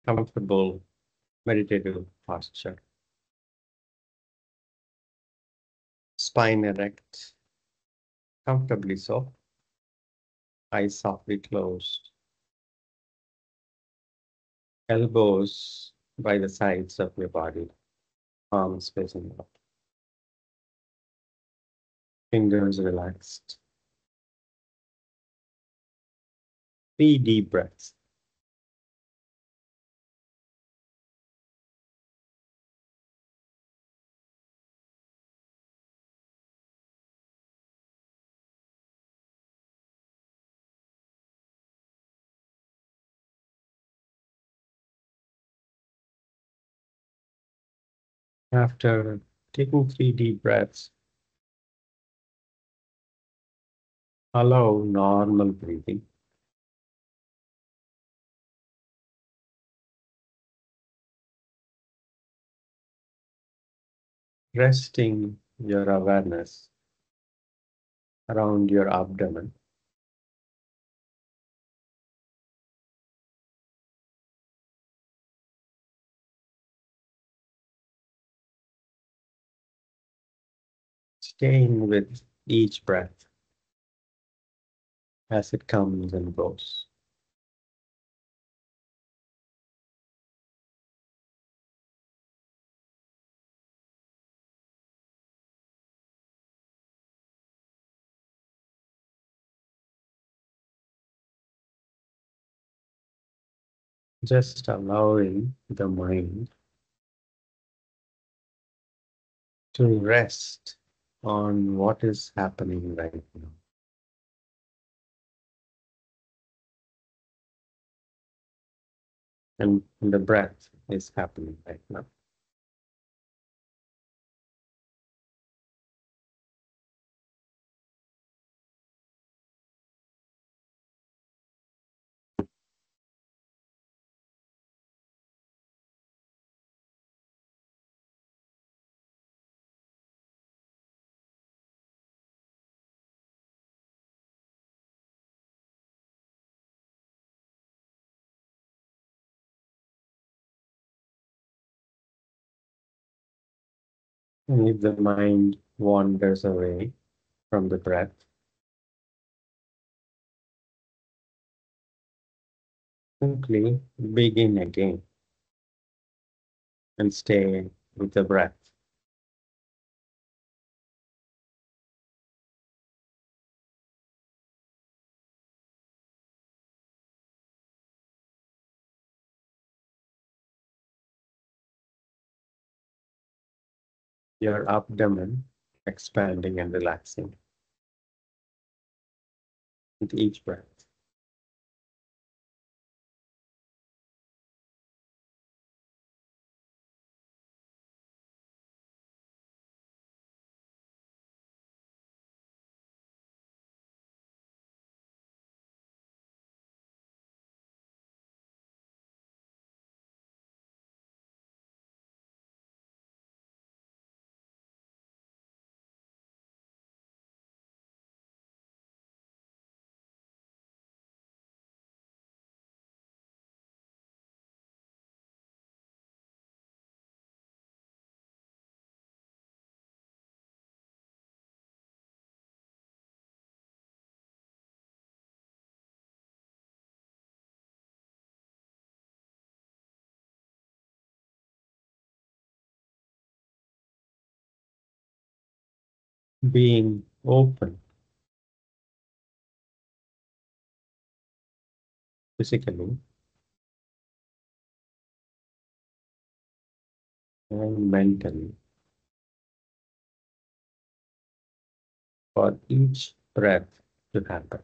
comfortable meditative posture. Spine erect, comfortably so. Eyes softly closed. Elbows by the sides of your body, palms facing up. Fingers relaxed. 3 deep breaths. After taking 3 deep breaths, allow normal breathing. Resting your awareness around your abdomen. Staying with each breath as it comes and goes. Just allowing the mind to rest on what is happening right now. And the breath is happening right now. And if the mind wanders away from the breath, simply begin again and stay with the breath. Your abdomen expanding and relaxing with each breath. Being open physically and mentally for each breath to happen.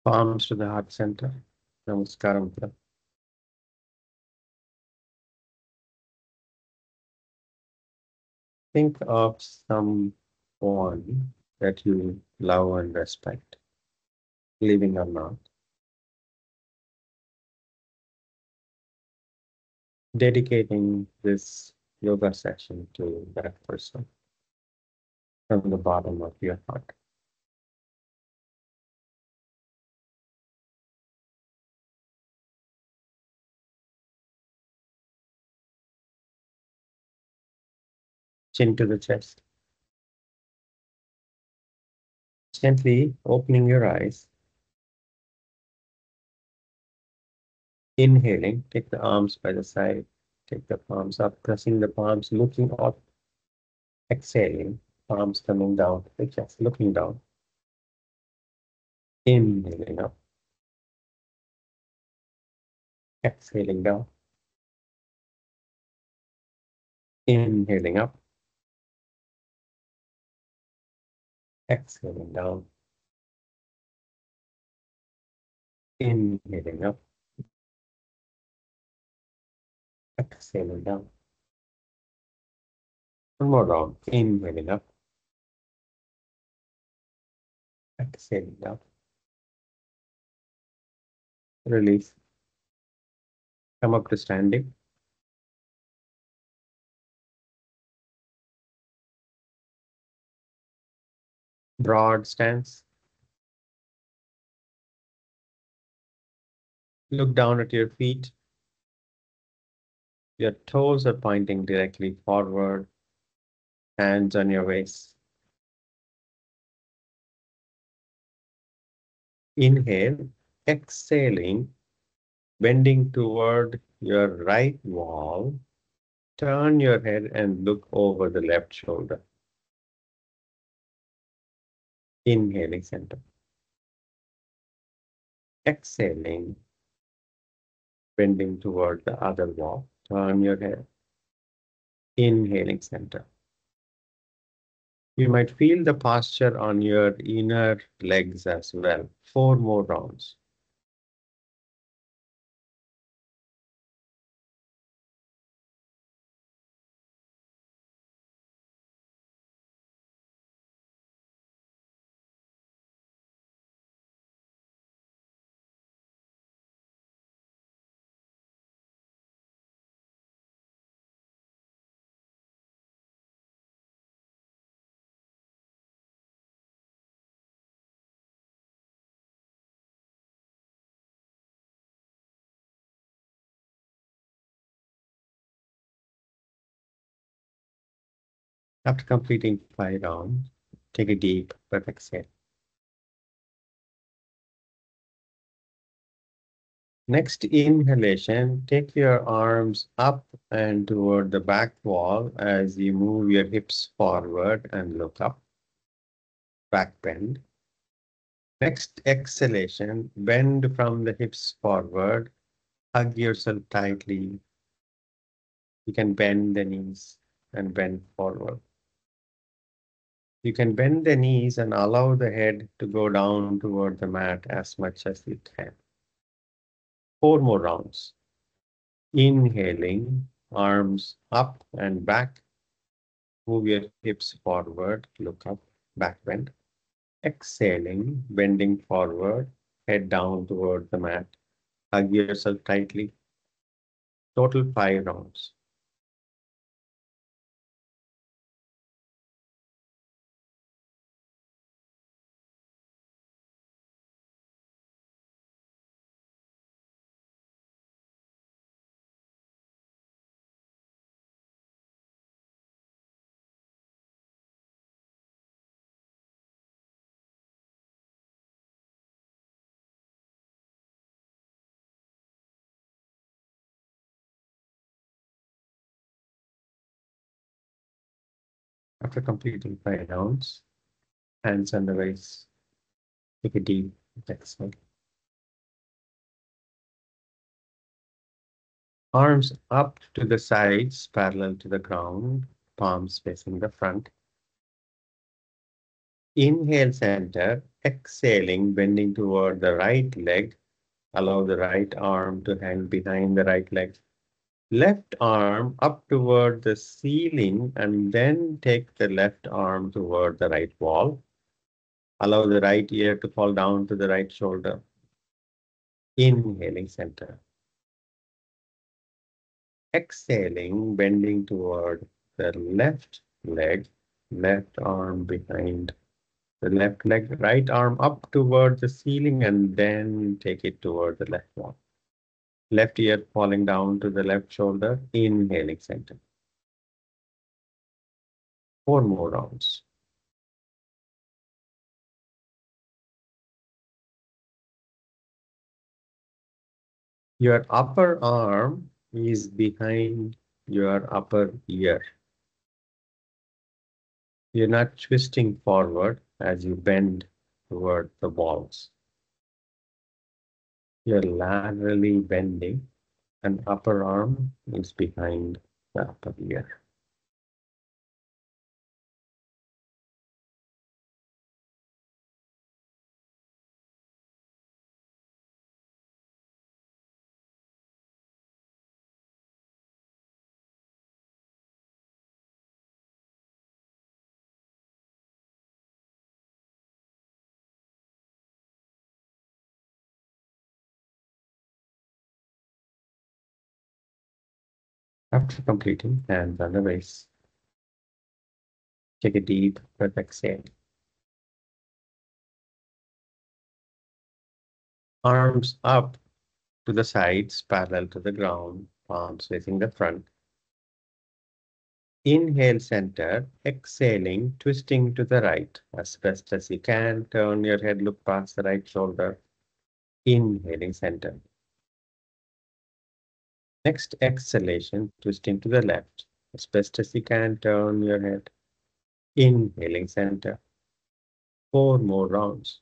Palms to the heart center. Namaskaram. Think of someone that you love and respect, living or not, dedicating this yoga session to that person from the bottom of your heart. Chin to the chest. Gently opening your eyes. Inhaling, take the arms by the side, take the palms up, pressing the palms, looking up. Exhaling, palms coming down to the chest, looking down. Inhaling up, exhaling down. Inhaling up, exhaling down. Inhaling up, exhaling down. One more round. Inhaling up, exhaling down. Release. Come up to standing. Broad stance. Look down at your feet. Your toes are pointing directly forward. Hands on your waist. Inhale, exhaling, bending toward your right wall. Turn your head and look over the left shoulder. Inhaling center. Exhaling, bending toward the other wall. Turn your head. Inhaling center. You might feel the posture on your inner legs as well. 4 more rounds. After completing 5 rounds, take a deep breath, exhale. Next inhalation, take your arms up and toward the back wall as you move your hips forward and look up. Back bend. Next exhalation, bend from the hips forward. Hug yourself tightly. You can bend the knees and bend forward. You can bend the knees and allow the head to go down toward the mat as much as you can. 4 more rounds. Inhaling, arms up and back. Move your hips forward, look up, back bend. Exhaling, bending forward, head down toward the mat. Hug yourself tightly. Total 5 rounds. After completing 5 rounds, hands on the waist. Take a deep exhale. Arms up to the sides, parallel to the ground, palms facing the front. Inhale center, exhaling, bending toward the right leg. Allow the right arm to hang behind the right leg. Left arm up toward the ceiling and then take the left arm toward the right wall. Allow the right ear to fall down to the right shoulder. Inhaling center. Exhaling, bending toward the left leg, left arm behind the left leg, right arm up toward the ceiling and then take it toward the left wall. Left ear falling down to the left shoulder, inhaling center. 4 more rounds. Your upper arm is behind your upper ear. You're not twisting forward as you bend toward the walls. You're laterally bending, and upper arm is behind the upper ear. After completing, hands on the waist. Take a deep breath, exhale. Arms up to the sides, parallel to the ground, palms facing the front. Inhale center, exhaling, twisting to the right as best as you can. Turn your head, look past the right shoulder. Inhaling center. Next exhalation, twisting to the left. As best as you can, turn your head. Inhaling center. 4 more rounds.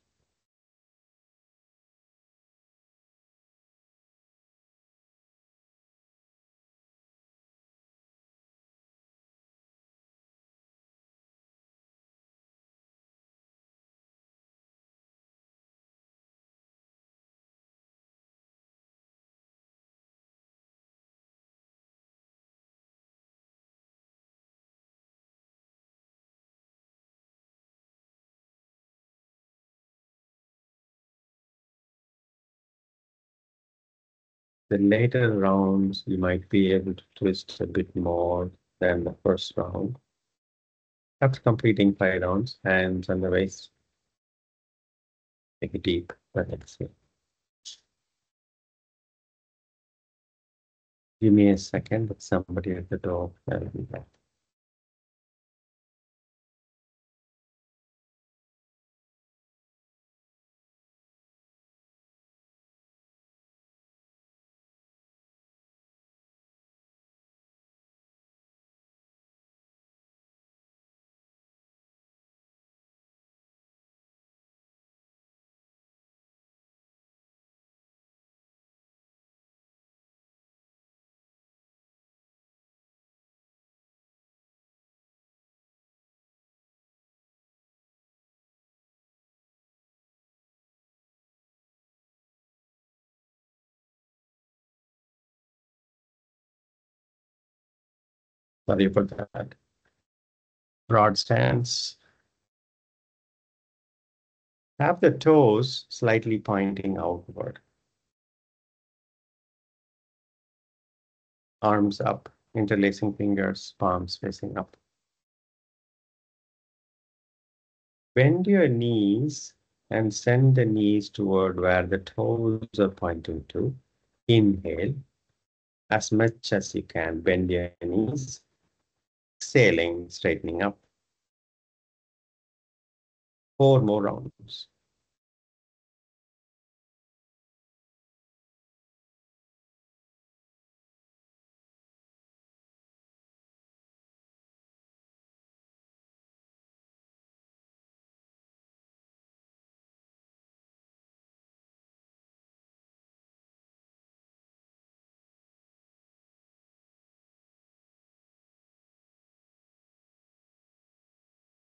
The later rounds, you might be able to twist a bit more than the first round. After completing 5 rounds, hands on the waist. Take a deep breath, exhale. Give me a second, with somebody at the door. I'll be back. Sorry for that. Broad stance. Have the toes slightly pointing outward. Arms up, interlacing fingers, palms facing up. Bend your knees and send the knees toward where the toes are pointing to. Inhale as much as you can. Bend your knees. Exhaling, straightening up. 4 more rounds.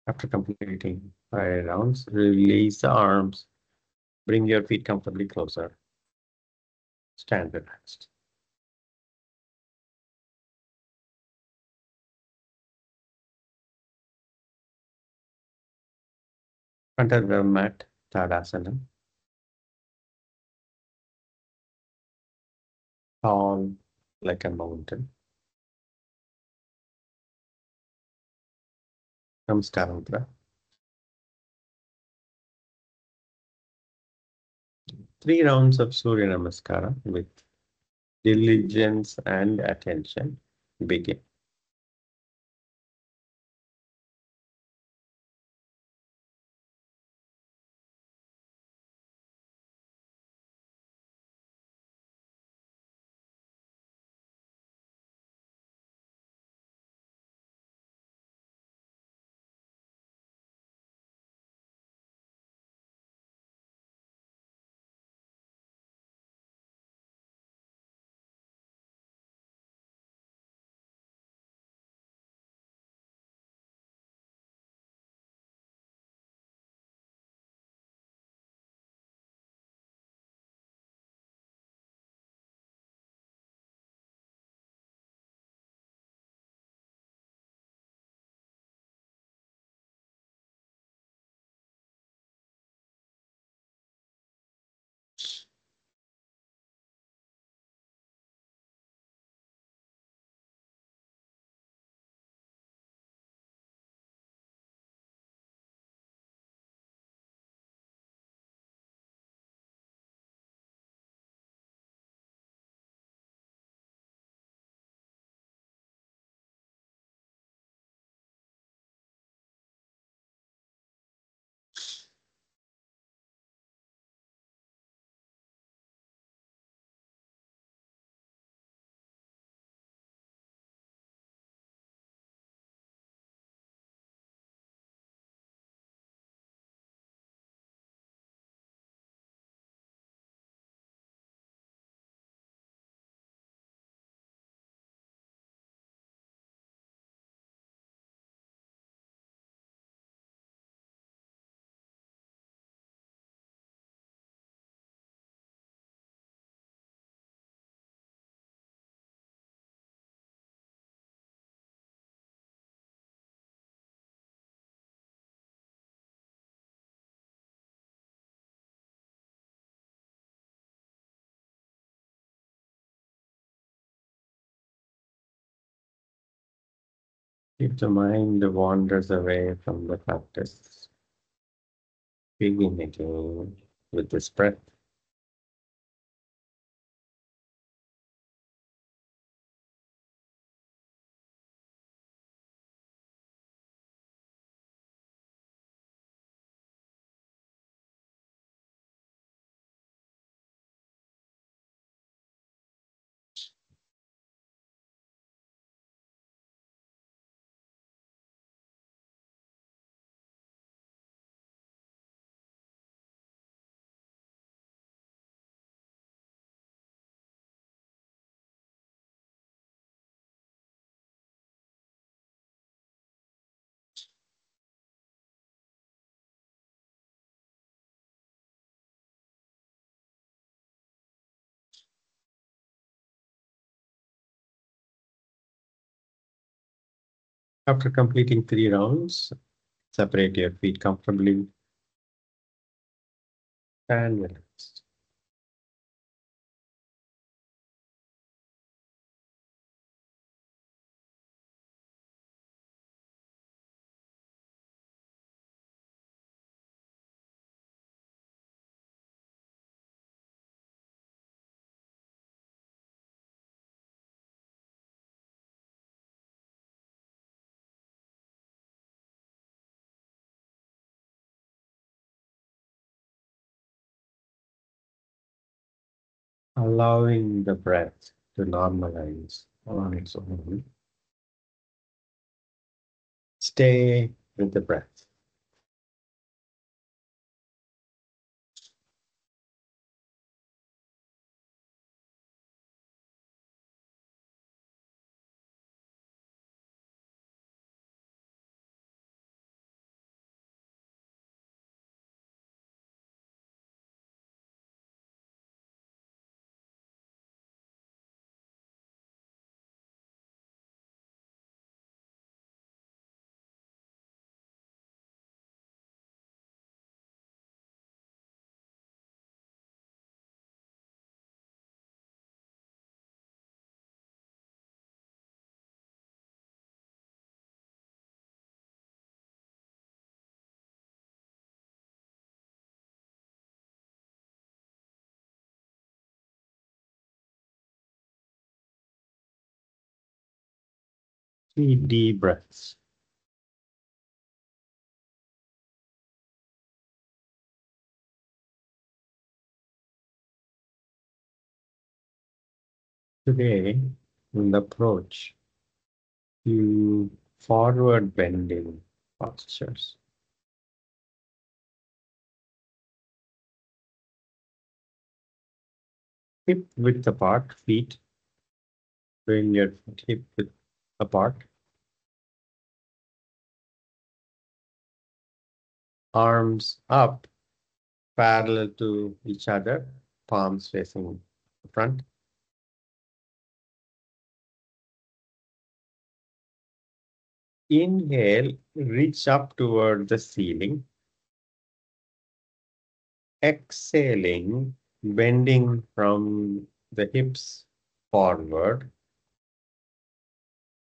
After completing 5 rounds, release the arms. Bring your feet comfortably closer. Stand relaxed. Under the mat, Tadasana, tall like a mountain. Namaskar. 3 rounds of Surya Namaskara with diligence and attention. Begin. If the mind wanders away from the practice, begin again with this breath. After completing 3 rounds, separate your feet comfortably and relax. Allowing the breath to normalize on its own. Stay with the breath. 3 deep breaths. Today, in the approach, you forward bending postures. Hip width apart, feet. Bring your hip width apart. Arms up, parallel to each other, palms facing the front. Inhale, reach up toward the ceiling. Exhaling, bending from the hips forward.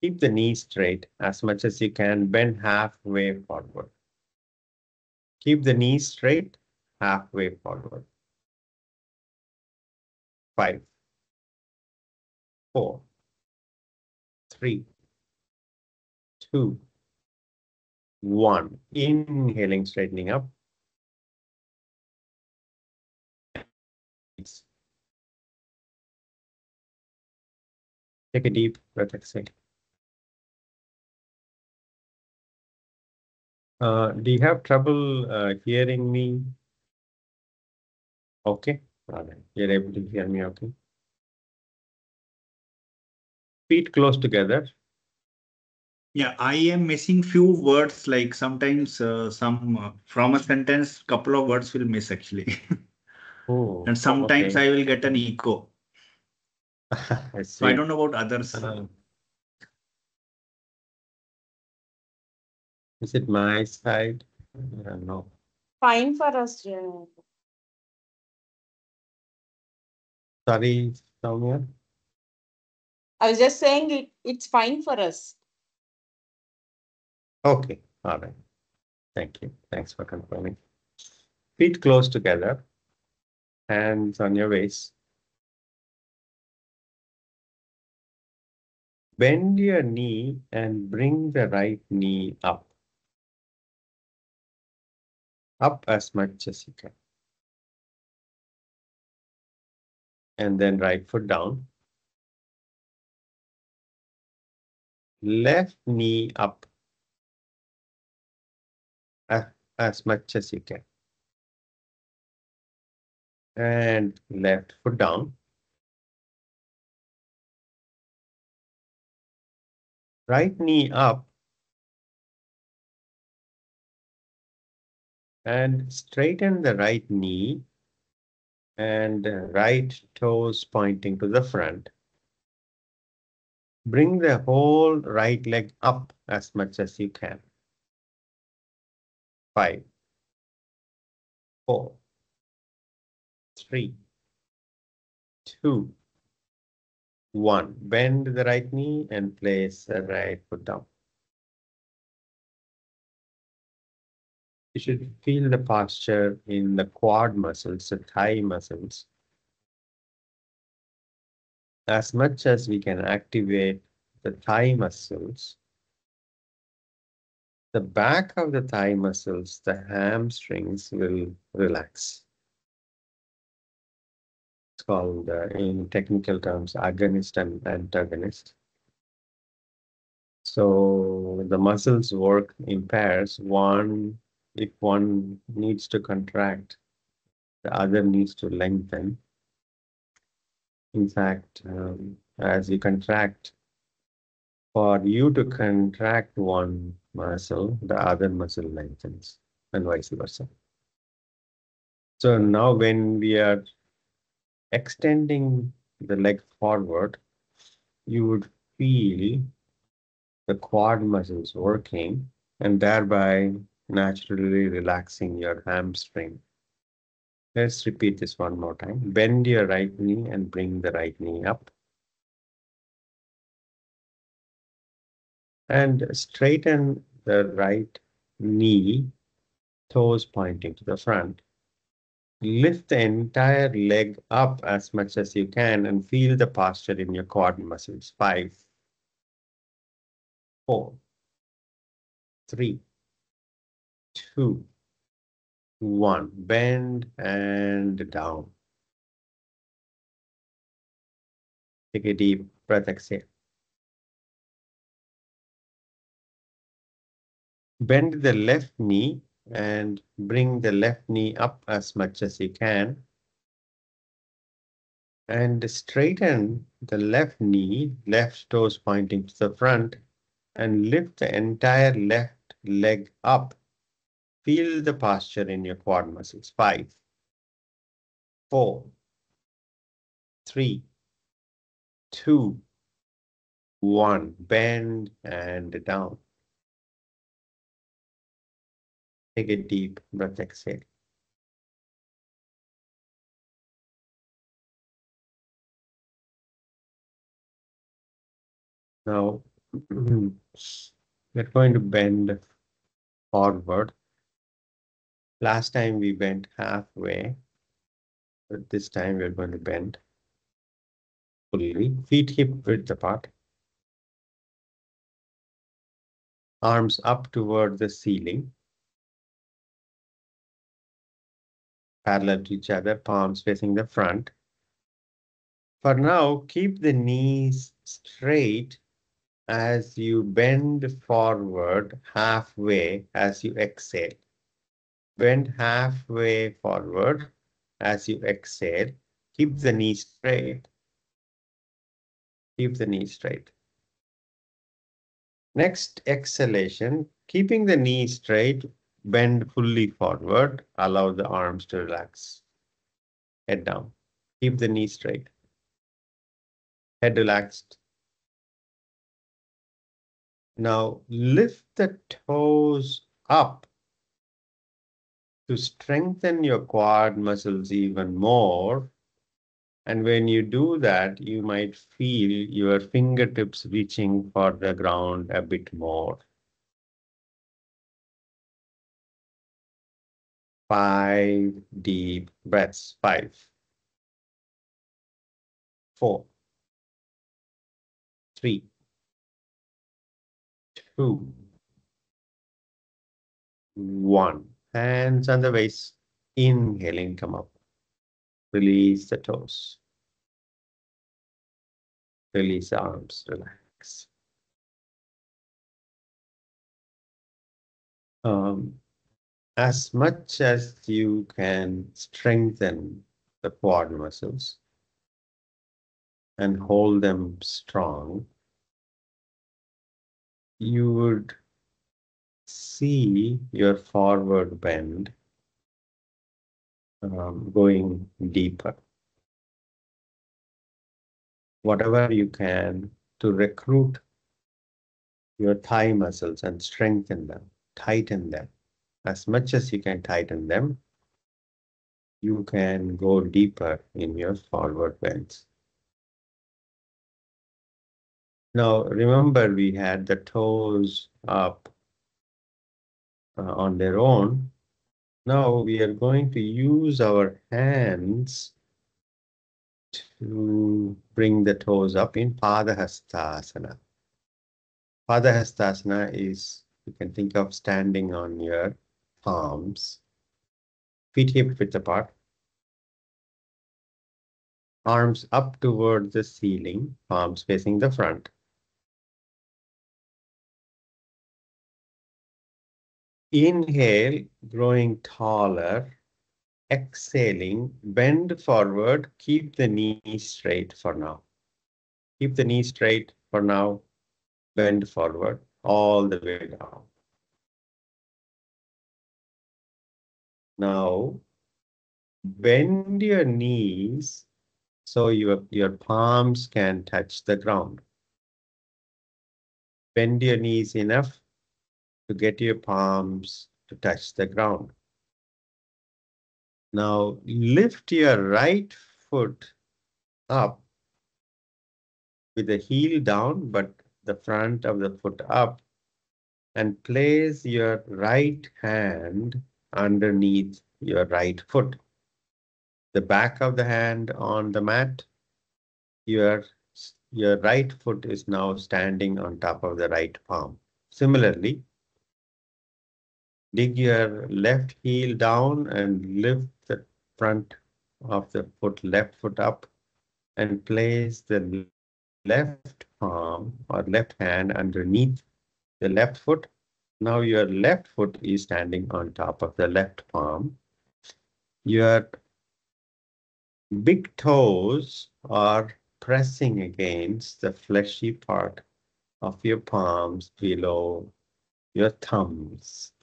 Keep the knees straight as much as you can. Bend halfway forward. Keep the knees straight, halfway forward. 5, 4, 3, 2, 1. Inhaling, straightening up. Take a deep breath, exhale. Do you have trouble hearing me? Okay. All right. You're able to hear me, okay? Feet close together. Yeah, I am missing few words, like sometimes from a sentence, couple of words will miss actually. Oh, And sometimes okay. I will get an echo. I So I see. don't know about others. Is it my side? I don't know. Fine for us. Sorry, Soumya. I was just saying it's fine for us. Okay. All right. Thank you. Thanks for confirming. Feet close together. Hands on your waist. Bend your knee and bring the right knee up. Up as much as you can. And then right foot down. Left knee up as much as you can. And left foot down. Right knee up. And straighten the right knee and right toes pointing to the front. Bring the whole right leg up as much as you can. 5, 4, 3, 2, 1. Bend the right knee and place the right foot down. You should feel the posture in the quad muscles, the thigh muscles. As much as we can activate the thigh muscles, the back of the thigh muscles, the hamstrings will relax. It's called, in technical terms, agonist and antagonist. So the muscles work in pairs. If one needs to contract, the other needs to lengthen. In fact, as you contract, for you to contract one muscle, the other muscle lengthens, and vice versa. So now when we are extending the leg forward, you would feel the quad muscles working and thereby naturally relaxing your hamstring. Let's repeat this one more time. Bend your right knee and bring the right knee up. And straighten the right knee, toes pointing to the front. Lift the entire leg up as much as you can and feel the posture in your quad muscles. 5, 4, 3, 2, 1. Bend and down. Take a deep breath, exhale. Bend the left knee and bring the left knee up as much as you can. And straighten the left knee, left toes pointing to the front, and lift the entire left leg up. Feel the posture in your quad muscles. 5, 4, 3, 2, 1. Bend and down. Take a deep breath, exhale. Now, we're going to bend forward. Last time we bent halfway, but this time we're going to bend fully. Feet hip width apart. Arms up toward the ceiling. Parallel to each other, palms facing the front. For now, keep the knees straight as you bend forward halfway as you exhale. Bend halfway forward as you exhale. Keep the knees straight. Keep the knees straight. Next exhalation, keeping the knees straight, bend fully forward. Allow the arms to relax. Head down. Keep the knees straight. Head relaxed. Now lift the toes up to strengthen your quad muscles even more. And when you do that, you might feel your fingertips reaching for the ground a bit more. 5 deep breaths. 5, 4, 3, 2, 1. Hands on the waist. Inhaling, come up. Release the toes. Release the arms. Relax. As much as you can strengthen the quad muscles and hold them strong, you would see your forward bend going deeper. Whatever you can to recruit your thigh muscles and strengthen them, tighten them. As much as you can tighten them, you can go deeper in your forward bends. Now, remember we had the toes up on their own. Now we are going to use our hands to bring the toes up in Padha hastasana. Padha hastasana is, you can think of standing on your palms, feet hip width apart, arms up toward the ceiling, palms facing the front. Inhale, growing taller. Exhaling, bend forward, keep the knees straight for now. Keep the knees straight for now, bend forward, all the way down. Now, bend your knees so your palms can touch the ground. Bend your knees enough to get your palms to touch the ground. Now, lift your right foot up with the heel down, but the front of the foot up, and place your right hand underneath your right foot. The back of the hand on the mat, your your right foot is now standing on top of the right palm. Similarly, dig your left heel down and lift the front of the foot, left foot up, and place the left palm or left hand underneath the left foot. Now your left foot is standing on top of the left palm. Your big toes are pressing against the fleshy part of your palms below your thumbs.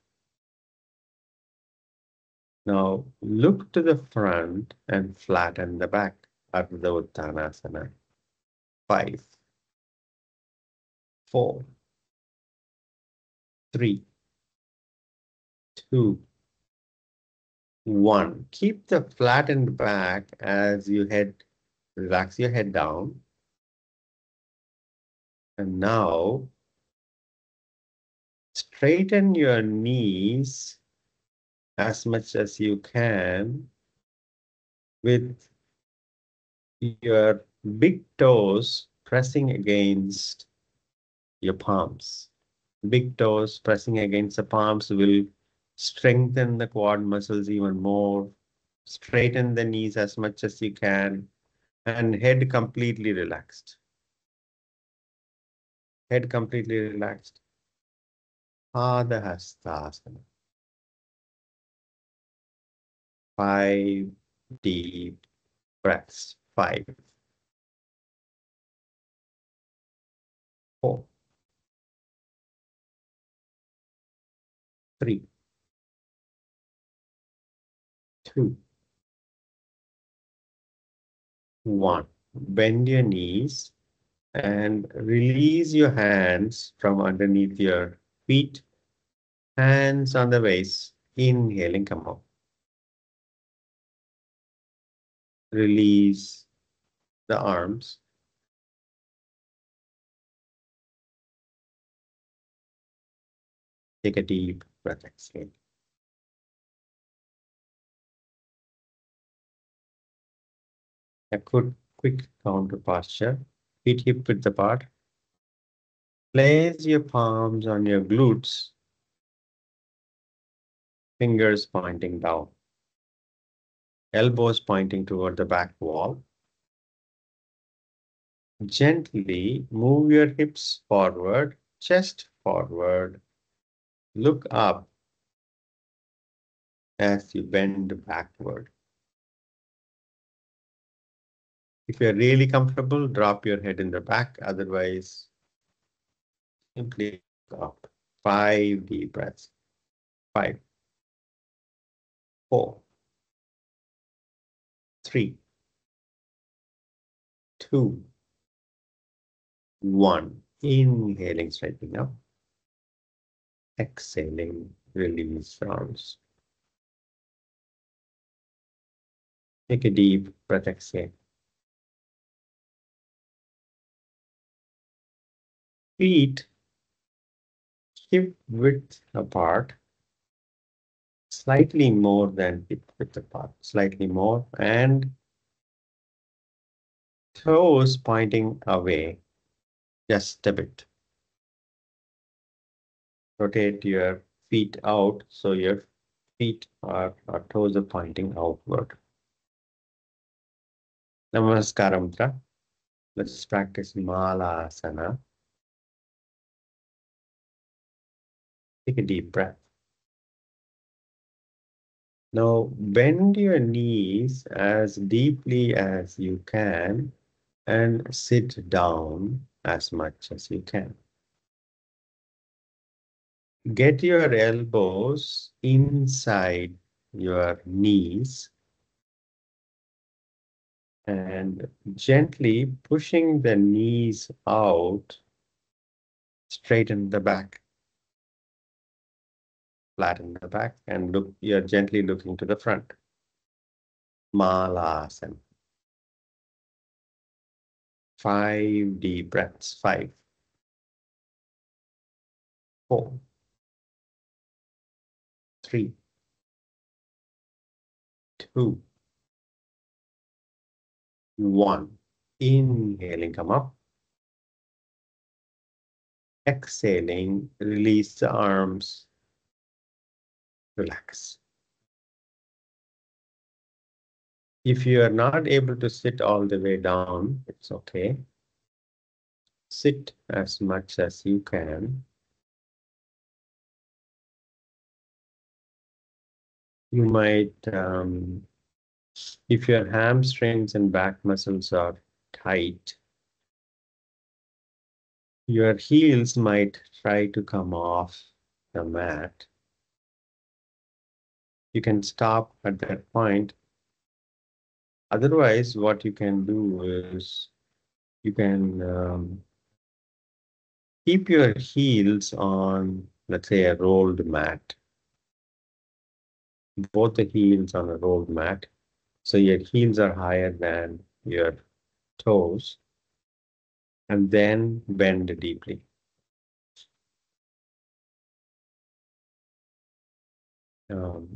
Now look to the front and flatten the back. Ardha Uttanasana. 5, 4, 3, 2, 1. Keep the flattened back as you relax your head down. And now straighten your knees as much as you can with your big toes pressing against your palms. Big toes pressing against the palms will strengthen the quad muscles even more. Straighten the knees as much as you can and head completely relaxed. Head completely relaxed. Padha hastasana. 5 deep breaths. 5, 4, 3, 2, 1. Bend your knees and release your hands from underneath your feet. Hands on the waist. Inhaling, come up. Release the arms. Take a deep breath, exhale. A quick counter posture. Feet hip width apart. Place your palms on your glutes. Fingers pointing down. Elbows pointing toward the back wall. Gently move your hips forward, chest forward. Look up as you bend backward. If you're really comfortable, drop your head in the back. Otherwise, simply look up. 5 deep breaths. 5, 4, 3, 2, 1. Inhaling, straightening up. Exhaling, release arms. Take a deep breath, exhale. Feet hip width apart, slightly more than hip width apart, slightly more, and toes pointing away just a bit. Rotate your feet out so your feet or toes are pointing outward. Namaskaram. Let's practice Malasana. Take a deep breath. Now bend your knees as deeply as you can and sit down as much as you can. Get your elbows inside your knees and gently pushing the knees out, straighten the back, flatten the back, and look. You're gently looking to the front. Malasana. 5 deep breaths. 5, 4, 3, 2, 1. Inhaling, come up. Exhaling, release the arms, relax. If you are not able to sit all the way down, it's okay. Sit as much as you can. You might, if your hamstrings and back muscles are tight, your heels might try to come off the mat. You can stop at that point. Otherwise, what you can do is you can keep your heels on, let's say, a rolled mat. Both the heels on a rolled mat. So your heels are higher than your toes. And then bend deeply.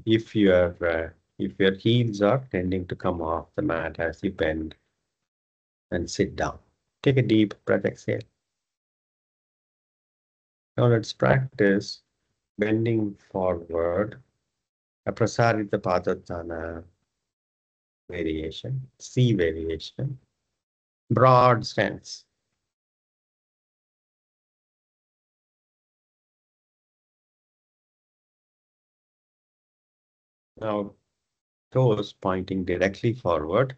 If your heels are tending to come off the mat as you bend and sit down. Take a deep breath, exhale. Now let's practice bending forward, a prasarita padotana variation, C variation, broad stance. Now toes pointing directly forward.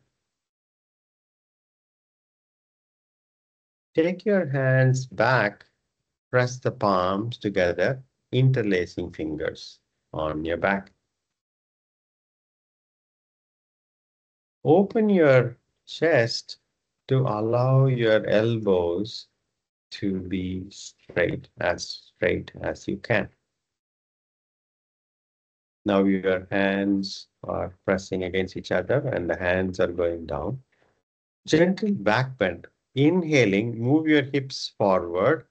Take your hands back, press the palms together, interlacing fingers on your back. Open your chest to allow your elbows to be straight as you can. Now your hands are pressing against each other and the hands are going down. Gentle back bend. Inhaling, move your hips forward,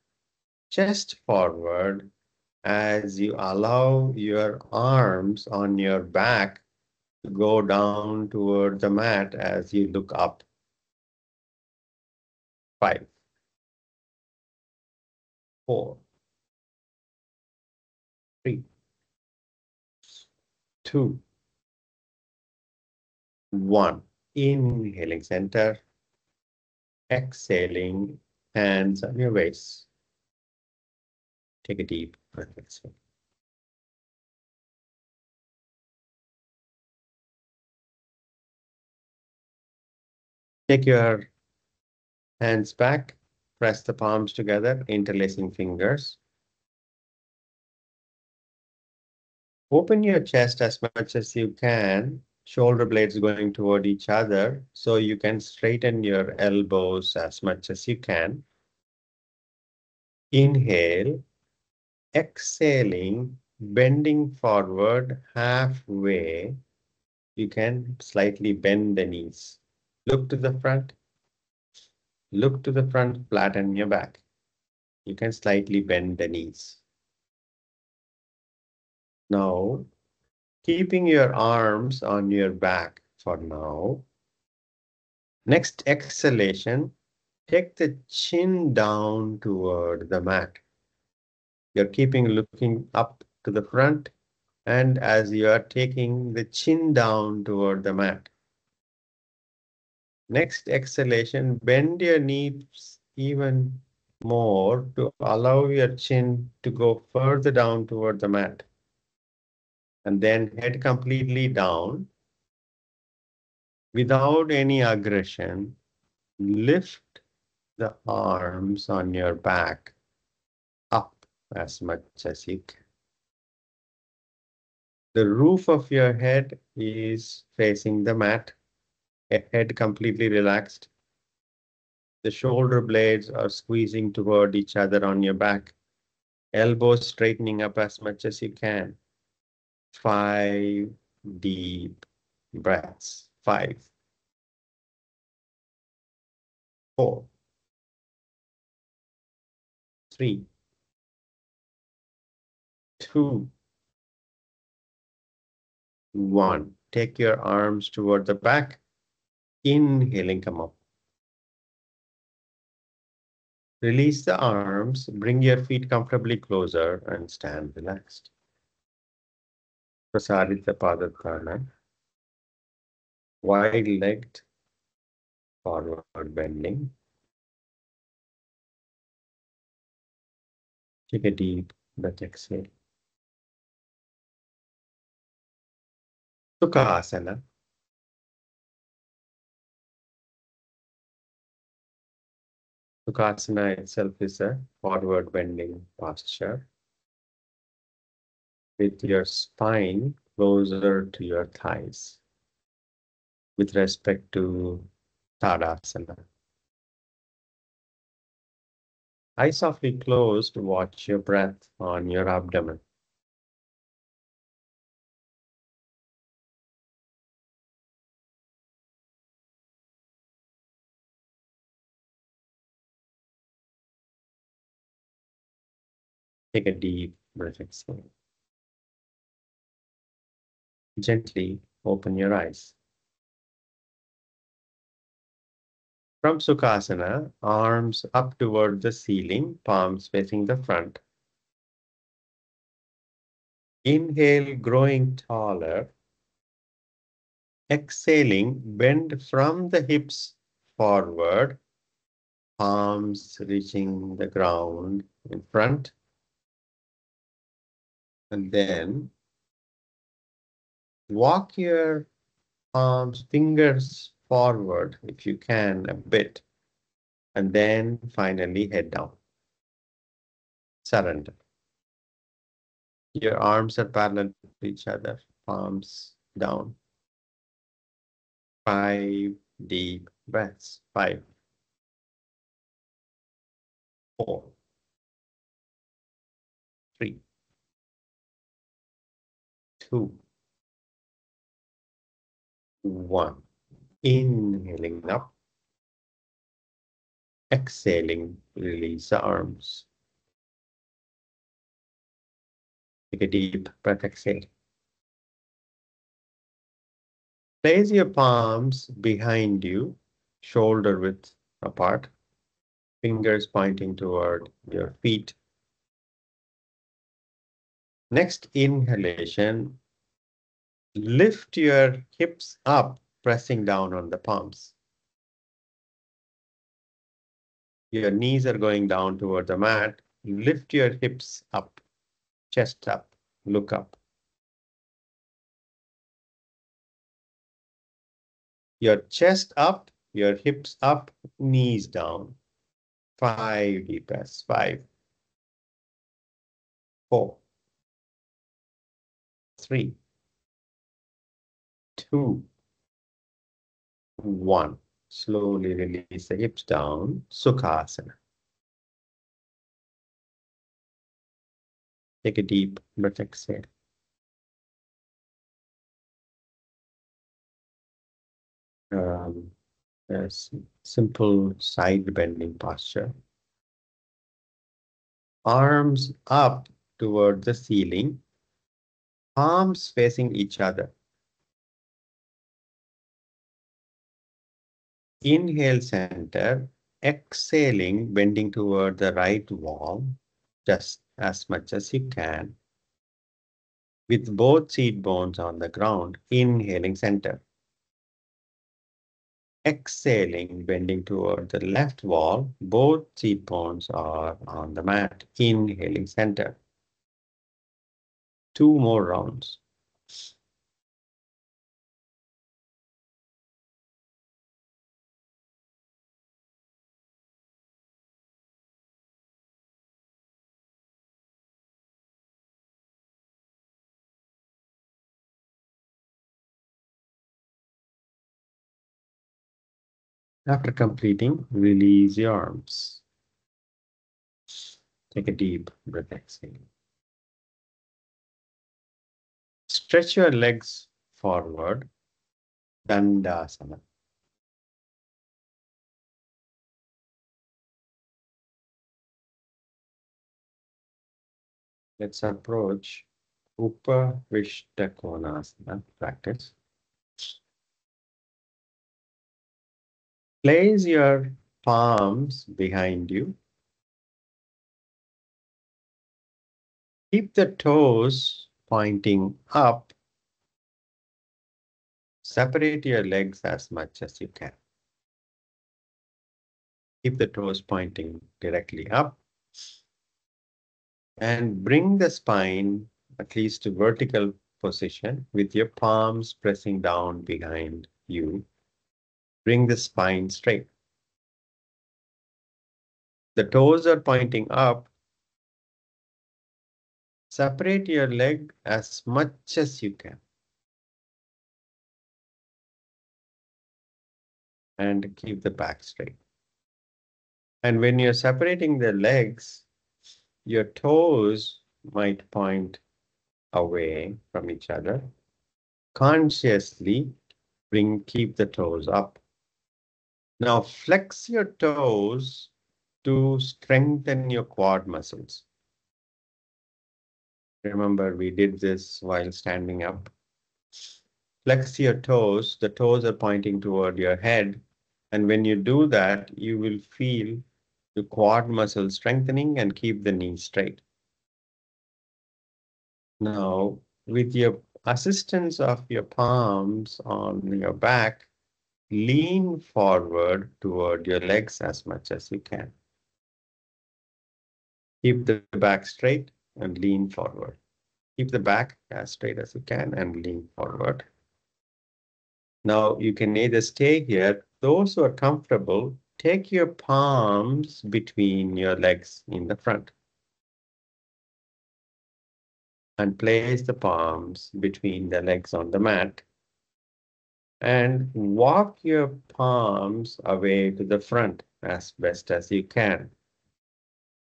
chest forward as you allow your arms on your back to go down toward the mat as you look up. 5, 4, 3, 2, 1. Inhaling center, exhaling, hands on your waist. Take a deep breath. Exhale. Take your hands back, press the palms together, interlacing fingers. Open your chest as much as you can, shoulder blades going toward each other, so you can straighten your elbows as much as you can. Inhale, exhaling, bending forward halfway. You can slightly bend the knees. Look to the front. Look to the front, flatten your back. You can slightly bend the knees. Now, keeping your arms on your back for now. Next exhalation, take the chin down toward the mat. You're keeping looking up to the front, and as you are taking the chin down toward the mat. Next exhalation, bend your knees even more to allow your chin to go further down toward the mat. And then head completely down. Without any aggression, lift the arms on your back up as much as you can. The roof of your head is facing the mat, head completely relaxed. The shoulder blades are squeezing toward each other on your back. Elbows straightening up as much as you can. 5 deep breaths. 5, 4, 3, 2, 1. Take your arms toward the back. Inhaling, come up. Release the arms, bring your feet comfortably closer and stand relaxed. Prasarita Parivrtta, wide-legged, forward bending. Take a deep breath, exhale. Sukasana. Sukasana itself is a forward bending posture with your spine closer to your thighs with respect to Tadasana. Eyes softly closed, watch your breath on your abdomen. Take a deep breath, exhale. Gently open your eyes. From Sukasana, arms up toward the ceiling, palms facing the front. Inhale, growing taller. Exhaling, bend from the hips forward, palms reaching the ground in front. And then walk your palms, fingers forward if you can a bit. And then finally head down. Surrender. Your arms are parallel to each other, palms down. 5 deep breaths. 5, 4, 3, 2, 1. Inhaling up. Exhaling, release the arms. Take a deep breath, exhale. Place your palms behind you, shoulder width apart, fingers pointing toward your feet. Next inhalation, lift your hips up, pressing down on the palms. Your knees are going down toward the mat. Lift your hips up, chest up, look up. Your chest up, your hips up, knees down. 5 deep breaths. 5, 4, 3, 2, 1. Slowly release the hips down. Sukasana. Take a deep breath, exhale. Yes, simple side bending posture. Arms up toward the ceiling. Palms facing each other. Inhale, center. Exhaling, bending toward the right wall, just as much as you can. With both seat bones on the ground, inhaling, center. Exhaling, bending toward the left wall, both seat bones are on the mat. Inhaling, center. 2 more rounds. After completing, release your arms. Take a deep breath, exhale. Stretch your legs forward, Dandasana. Let's approach Upavista konasana practice. Place your palms behind you. Keep the toes pointing up. Separate your legs as much as you can. Keep the toes pointing directly up. And bring the spine at least to vertical position with your palms pressing down behind you. Bring the spine straight. The toes are pointing up. Separate your leg as much as you can. And keep the back straight. And when you're separating the legs, your toes might point away from each other. Consciously keep the toes up. Now flex your toes to strengthen your quad muscles. Remember, we did this while standing up. Flex your toes. The toes are pointing toward your head. And when you do that, you will feel the quad muscle strengthening and keep the knee straight. Now, with your assistance of your palms on your back, lean forward toward your legs as much as you can. Keep the back straight and lean forward. Keep the back as straight as you can and lean forward. Now you can either stay here. Those who are comfortable, take your palms between your legs in the front. And place the palms between the legs on the mat. And walk your palms away to the front as best as you can.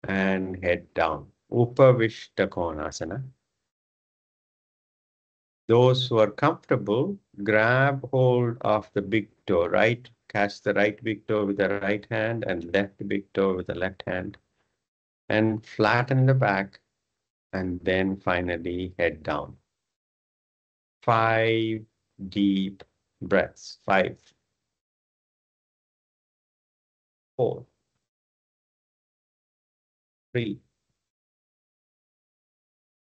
And head down. Upavista konasana. Those who are comfortable, grab hold of the big toe, right? Catch the right big toe with the right hand and left big toe with the left hand. And flatten the back. And then finally head down. 5 deep breaths. 5, 4, 3,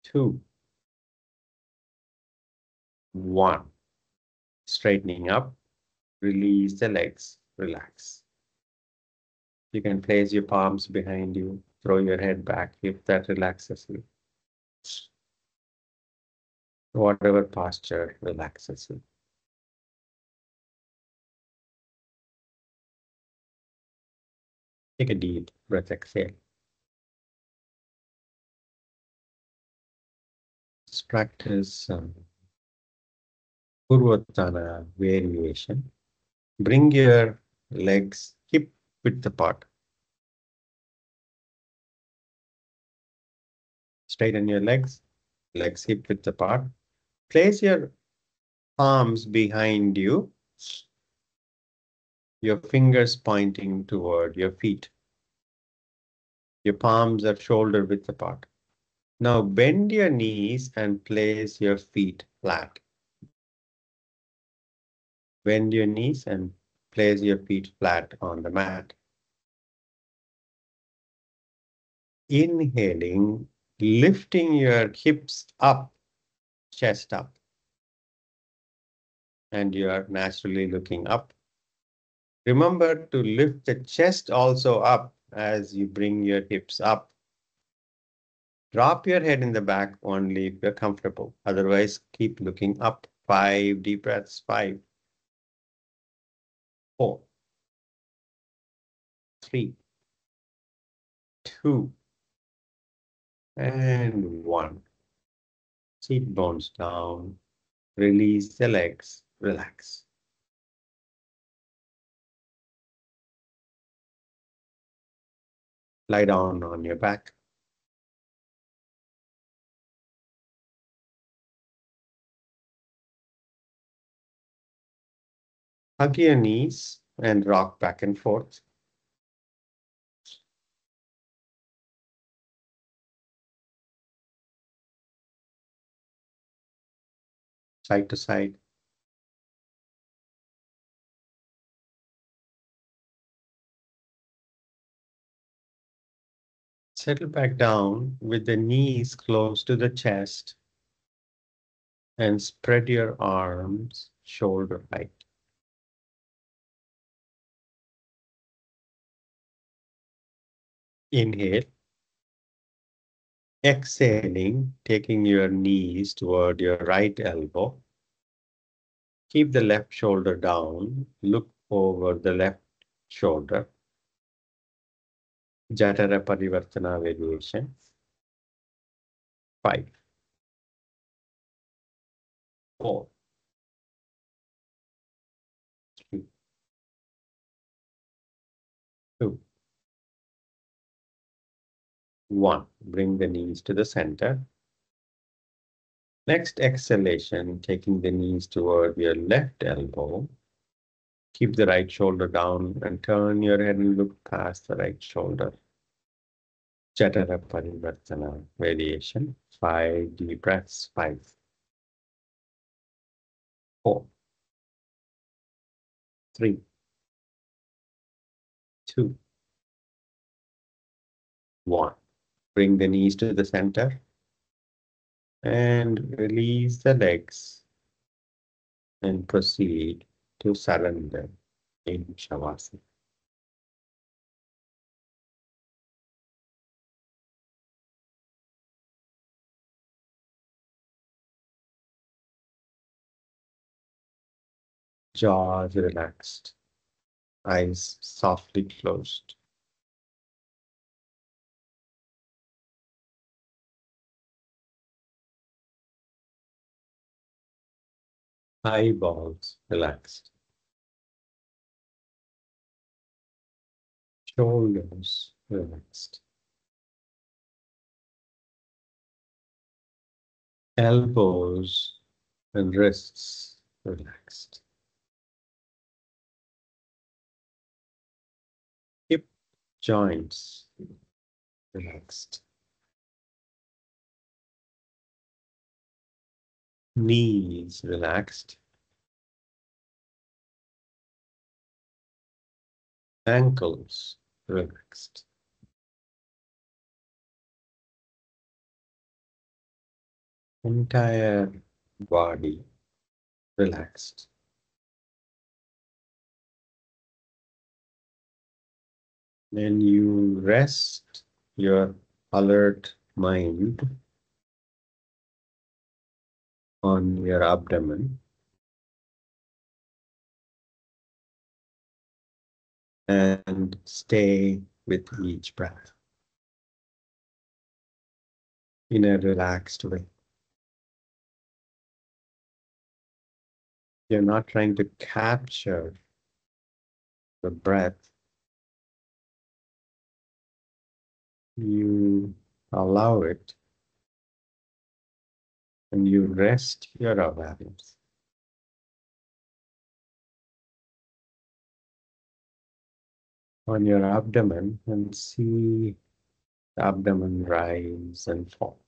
2, 1. Straightening up. Release the legs. Relax. You can place your palms behind you. Throw your head back if that relaxes you. Whatever posture relaxes you. Take a deep breath, exhale. Let's practice Parivrtta variation. Bring your legs hip width apart. Straighten your legs hip width apart. Place your palms behind you, your fingers pointing toward your feet. Your palms are shoulder width apart. Now bend your knees and place your feet flat. Bend your knees and place your feet flat on the mat. Inhaling, lifting your hips up, chest up. And you are naturally looking up. Remember to lift the chest also up as you bring your hips up. Drop your head in the back only if you're comfortable. Otherwise, keep looking up. 5 deep breaths. 5, 4, 3, 2, and 1. Seat bones down. Release the legs. Relax. Lie down on your back. Hug your knees and rock back and forth. Side to side. Settle back down with the knees close to the chest and spread your arms shoulder height. Inhale. Exhaling, taking your knees toward your right elbow. Keep the left shoulder down. Look over the left shoulder. Jatara Parivartana variation. 5, 4, 3, 2, 1. Bring the knees to the center. Next exhalation, taking the knees toward your left elbow. Keep the right shoulder down and turn your head and look past the right shoulder. Jatara Parivartana variation. 5 deep breaths. 5, 4, 3, 2, 1. Bring the knees to the center and release the legs and proceed to surrender in Shavasana. Jaws relaxed, eyes softly closed. Eyeballs relaxed. Shoulders relaxed. Elbows and wrists relaxed. Hip joints relaxed. Knees relaxed. Ankles relaxed. Entire body relaxed. Then you rest your alert mind on your abdomen and stay with each breath in a relaxed way. You're not trying to capture the breath. You allow it and you rest your awareness on your abdomen and see the abdomen rise and fall.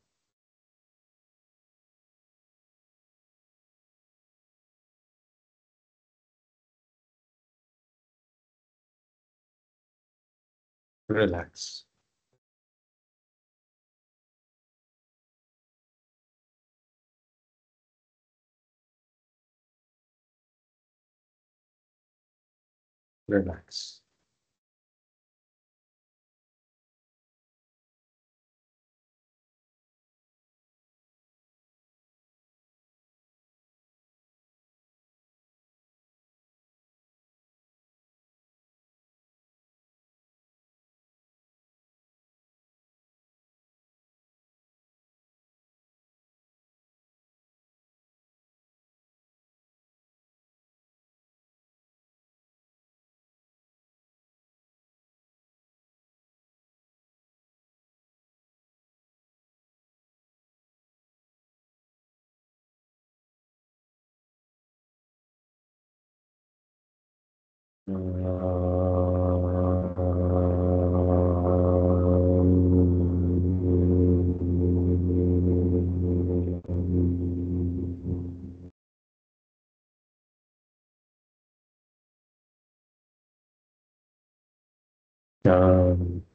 Relax. Relax.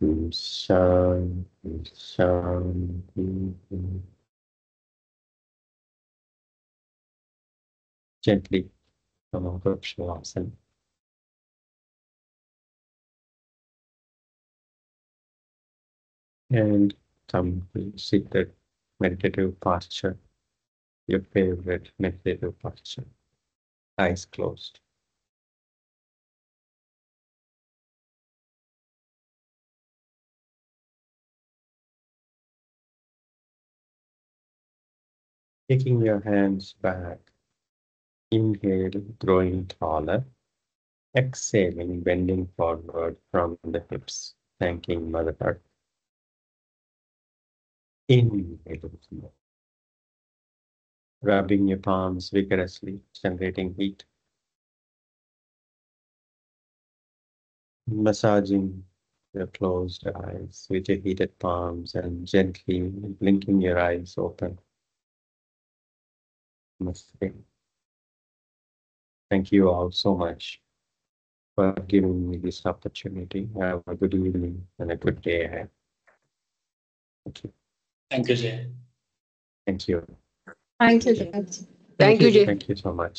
Shanti, Shanti. Gently come out of Shavasana. And come to seated meditative posture, your favorite meditative posture. Eyes closed. Taking your hands back, inhale, growing taller. Exhaling, bending forward from the hips, thanking Mother Earth. Inhale, rubbing your palms vigorously, generating heat. Massaging your closed eyes with your heated palms and gently blinking your eyes open. Namaste. Thank you all so much for giving me this opportunity. Have a good evening and a good day ahead. Thank you. Thank you, Jay. Thank you. Thank you, Jay. Thank you, Jay. Thank you so much.